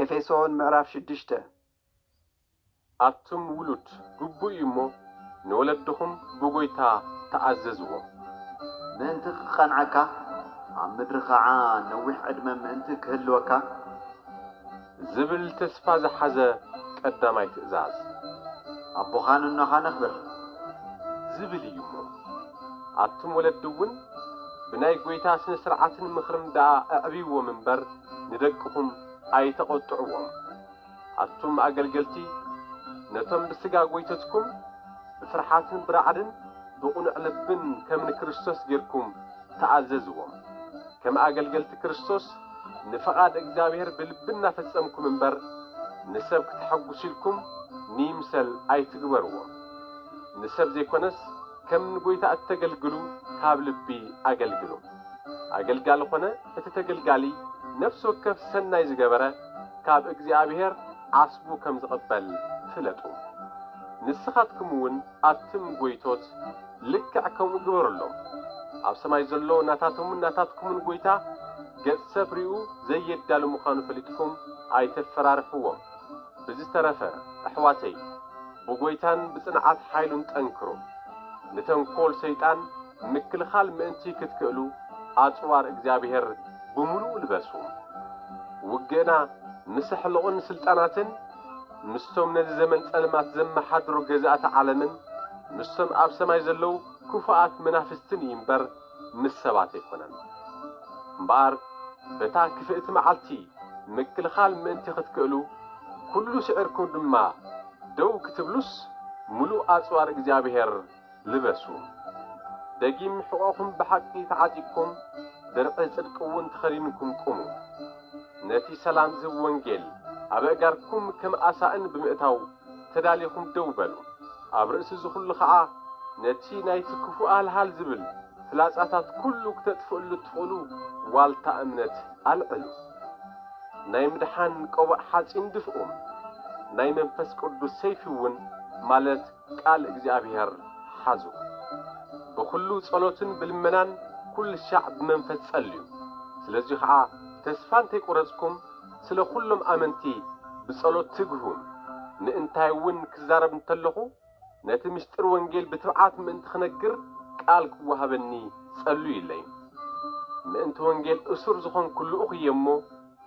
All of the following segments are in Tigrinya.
ኤፌሶን ምዕራፍ 6 አቱም ውሉድ ግቡእ እሞ ንወለድኹም ብጎይታ ተኣዘዝዎ ምእንቲ ክቐንዓካ ኣብ ምድሪ ኸዓ ነዊሕ ዕድመ ምእንቲ ክህልወካ ዝብል ተስፋ ዝሓዘ ቀዳማይ ትእዛዝ ኣቦኻን እኖኻ ነኽብር ዝብል እዩ እሞ ኣቱም ወለዲ እውን ብናይ ጎይታ ስነ ስርዓትን ምኽርን ደኣ ኣዕብይዎም እምበር ንደቅኹም ኣይተቖጥዕዎም ኣቱም ኣገልገልቲ ነቶም ብስጋ ጎይተትኩም ብፍርሓትን ብራዕድን ብቕኑዕ ልብን ከም ንክርስቶስ ጌርኩም ተኣዘዝዎም ከም ኣገልገልቲ ክርስቶስ ንፈቓድ እግዚአብሔር ብልብን እናፈጸምኩም እምበር ንሰብ ክትሐጉሱ ኢልኩም ንይምሰል ኣይትግበርዎም ንሰብ ዘይኮነስ ከም ንጎይታ እተገልግሉ ካብ ልቢ ኣገልግሉ ኣገልጋሊ ኾነ እቲ ተገልጋሊ ነፍሲ ወከፍ ሰናይ ዝገበረ ካብ እግዚአብሔር ዓስቡ ከም ዝቕበል ፍለጡ ንስኻትኩም እውን ኣቱም ጎይቶት ልክዕ ከምኡ ግበረሎም ኣብ ሰማይ ዘሎ ናታትኩምን ጎይታ ገጽ ሰብ ሪኡ ዘየዳሉ ምዃኑ ፈሊጥኩም ኣይተፈራርሕዎም ብዝተረፈ ኣሕዋተይ ብጎይታን ብጽንዓት ሓይሉን ጠንክሩ ንተንኰል ሰይጣን ምክልኻል ምእንቲ ክትክእሉ ኣጽዋር እግዚአብሔር ብምሉእ ልበሱ ውግእና ምስ ሕልቕን ስልጣናትን ምስቶም ነዚ ዘመን ጸልማት ዘመሓድሩ ገዛእቲ ዓለምን ምስቶም ኣብ ሰማይ ዘለዉ ክፉኣት መናፍስትን እዩ እምበር ምስ ሰባት ኣይኮነን እምበኣር በታ ክፍእቲ መዓልቲ ምክልኻል ምእንቲ ክትክእሉ ኩሉ ስዕርኩም ድማ ደው ክትብሉስ ሙሉእ ኣጽዋር እግዚአብሔር ልበሱ ደጊም ሕቖኹም ብሓቂ ተዓጢቅኩም ደርቂ ጽድቂ እውን ተኸዲንኩም ቁሙ ነቲ ሰላም ዝህብ ወንጌል ኣብ ኣእጋርኩም ከም ኣሳእን ብምእታው ተዳሊኹም ደው በሉ ኣብ ርእሲ ዝኹሉ ኸዓ ነቲ ናይቲ ክፉእ ሃልሃል ዝብል ፍላጻታት ኩሉ ክተጥፍእሉ ትኽእሉ ዋልታ እምነት ኣልዕሉ ናይ ምድሓን ቆባዕ ሓጺን ድፍኡም ናይ መንፈስ ቅዱስ ሰይፊ እውን ማለት ቃል እግዚአብሔር ሓዙ ብኹሉ ጸሎትን ብልመናን ኩሉ ሻዕ ብመንፈስ ጸልዩ ስለዚ ኸዓ ተስፋ እንተይቈረጽኩም ስለ ኹሎም ኣመንቲ ብጸሎት ትግሁን ንእንታይ እውን ክዛረብ እንተለኹ ነቲ ምስጢር ወንጌል ብትብዓት ምእንቲ ክነግር ቃል ክወሃበኒ ጸልዩ ኢለይ ምእንቲ ወንጌል እሱር ዝኾንኩ ልኡኽ እየ እሞ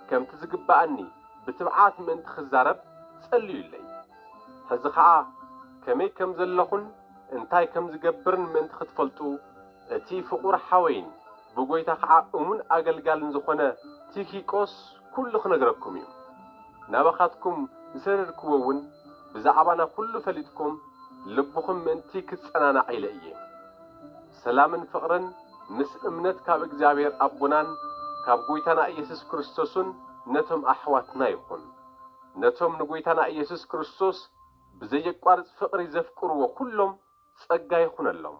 ከምቲ ዝግባአኒ ብትብዓት ምእንቲ ክዛረብ ጸልዩ ኢለይ ሕዚ ኸዓ ከመይ ከም ዘለኹን እንታይ ከም ዝገብርን ምእንቲ ክትፈልጡ እቲ ፍቑር ሓወይን ብጎይታ ኸዓ እሙን ኣገልጋልን ዝኾነ ቲኪቆስ ኩሉ ክነግረኩም እዩ ናባኻትኩም ዝሰደድክዎ እውን ብዛዕባና ኩሉ ፈሊጥኩም ልብኹም ምእንቲ ክትጸናናዕ ኢለ እየ ሰላምን ፍቕርን ምስ እምነት ካብ እግዚአብሔር ኣቦናን ካብ ጎይታና ኢየሱስ ክርስቶስን ነቶም ኣሕዋትና ይኹን ነቶም ንጎይታና ኢየሱስ ክርስቶስ ብዘየቋርጽ ፍቕሪ ዘፍቅርዎ ኩሎም ጸጋ ይኹነሎም